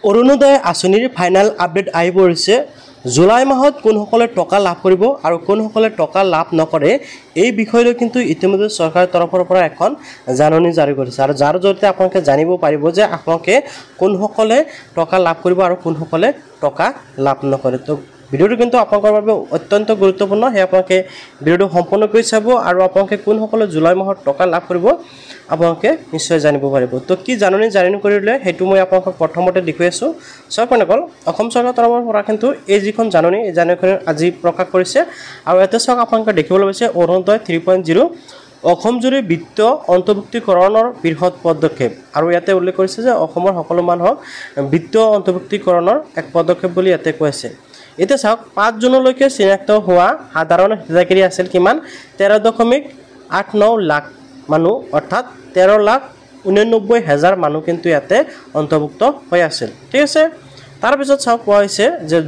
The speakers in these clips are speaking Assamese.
অৰুণোদয় আঁচনিৰ ফাইনেল আপডেট আহি পৰিছে। জুলাই মাহত কোনসকলে টকা লাভ কৰিব আৰু কোনসকলে টকা লাভ নকৰে এই বিষয়লৈ কিন্তু ইতিমধ্যে চৰকাৰৰ তৰফৰ পৰা এখন জাননী জাৰি কৰিছে আৰু যাৰ জৰিয়তে আপোনালোকে জানিব পাৰিব যে আপোনালোকে কোনসকলে টকা লাভ কৰিব আৰু কোনসকলে টকা লাভ নকৰে। তো ভিডিওটো কিন্তু আপোনালোকৰ বাবে অত্যন্ত গুৰুত্বপূৰ্ণ, সেয়া আপোনালোকে ভিডিওটো সম্পূৰ্ণ কৰি চাব আৰু আপোনালোকে কোনসকলে জুলাই মাহত টকা লাভ কৰিব আপোনালোকে নিশ্চয় জানিব পাৰিব। তো কি জাননী জাৰি কৰিলে সেইটো মই আপোনালোকক প্ৰথমতে দেখুৱাই আছোঁ। চাওক অকল অসম চৰকাৰৰ তৰফৰ পৰা কিন্তু এই যিখন জাননী এই জাননীখন আজি প্ৰকাশ কৰিছে আৰু ইয়াতে চাওক আপোনালোকে দেখিবলৈ পাইছে অৰুণোদয় 3.0 অসমজুৰি বিত্ত অন্তৰ্ভুক্তিকৰণৰ বৃহৎ পদক্ষেপ আৰু ইয়াতে উল্লেখ কৰিছে যে অসমৰ সকলো মানুহক বিত্ত অন্তৰ্ভুক্তিকৰণৰ এক পদক্ষেপ বুলি ইয়াতে কৈছে। এতিয়া চাওক 5 জুনলৈকে চিনাক্ত হোৱা সাধাৰণ হিতাধিকাৰী আছিল কিমান 13.89 লাখ মানুহ, অৰ্থাৎ 13,89,000 মানুহ কিন্তু ইয়াতে অন্তৰ্ভুক্ত হৈ আছিল। ঠিক আছে, তাৰপিছত চাওক কোৱা হৈছে যে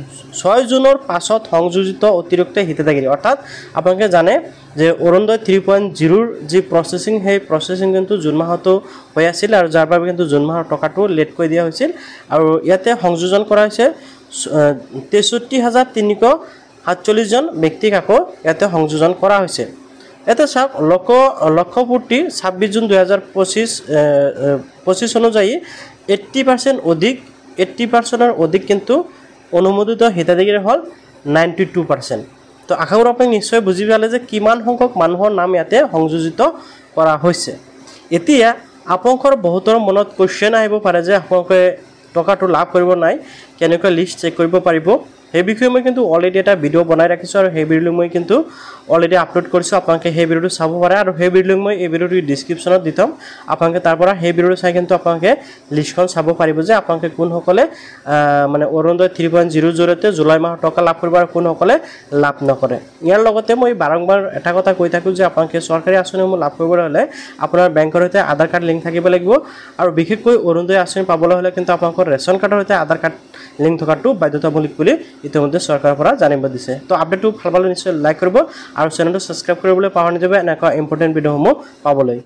6 জুনৰ পাছত সংযোজিত অতিৰিক্ত হিতাধিকাৰী, অৰ্থাৎ আপোনালোকে জানে যে অৰুণোদয় 3.0 যি প্ৰচেছিং সেই প্ৰচেছিং কিন্তু জুন মাহতো হৈ আছিল আৰু যাৰ বাবে কিন্তু জুন মাহৰ টকাটো লেট কৰি দিয়া হৈছিল আৰু ইয়াতে সংযোজন কৰা হৈছে 63,347 জন ব্যক্তিক আকৌ ইয়াতে সংযোজন কৰা হৈছে। এটা চাওক লক্ষ্যপূৰ্তি 26 জুন 2025 অনুযায়ী 80% অধিক কিন্তু অনুমোদিত হিতাধিকাৰী হ'ল 92%। তো আশা কৰোঁ আপুনি নিশ্চয় বুজি পালে যে কিমান সংখ্যক মানুহৰ নাম ইয়াতে সংযোজিত কৰা হৈছে। এতিয়া আপোনালোকৰ বহুতৰ মনত কুৱেশ্যন আহিব পাৰে যে আপোনালোকে টকাটো লাভ কৰিব নাই, কেনেকৈ লিষ্ট চেক কৰিব পাৰিব। সেই বিষয়ে মই কিন্তু অলৰেডি এটা ভিডিঅ' বনাই ৰাখিছোঁ আৰু সেই ভিডিঅ'টো মই কিন্তু অলৰেডি আপলোড কৰিছোঁ। আপোনালোকে সেই ভিডিঅ'টো চাব পাৰে আৰু সেই ভিডিঅ'টো মই এই ভিডিঅ'টো ডিছক্ৰিপশ্যনত দি থ'ম। আপোনালোকে তাৰ পৰা সেই ভিডিঅ'টো চাই কিন্তু আপোনালোকে লিষ্টখন চাব পাৰিব যে আপোনালোকে কোনসকলে মানে অৰুণোদয় 3.0 জৰিয়তে জুলাই মাহৰ টকা লাভ কৰিব আৰু কোনসকলে লাভ নকৰে। ইয়াৰ লগতে মই বাৰম্বাৰ এটা কথা কৈ থাকোঁ যে আপোনালোকে চৰকাৰী আঁচনিসমূহ লাভ কৰিবলৈ হ'লে আপোনাৰ বেংকৰ সৈতে আধাৰ কাৰ্ড লিংক থাকিব লাগিব আৰু বিশেষকৈ অৰুণোদয় আঁচনি পাবলৈ হ'লে কিন্তু আপোনালোকৰ ৰেচন কাৰ্ডৰ সৈতে আধাৰ কাৰ্ড লিংক থকাটো বাধ্যতামূলক বুলি ইতিমধ্যে চৰকাৰৰ পৰা জানিব দিছে। তো আপডেটটো ভাল পালে নিশ্চয় লাইক কৰিব আৰু চেনেলটো ছাবস্ক্ৰাইব কৰিবলৈ পাহৰি নাযাব এনেকুৱা ইম্পৰ্টেণ্ট ভিডিঅ'সমূহ পাবলৈ।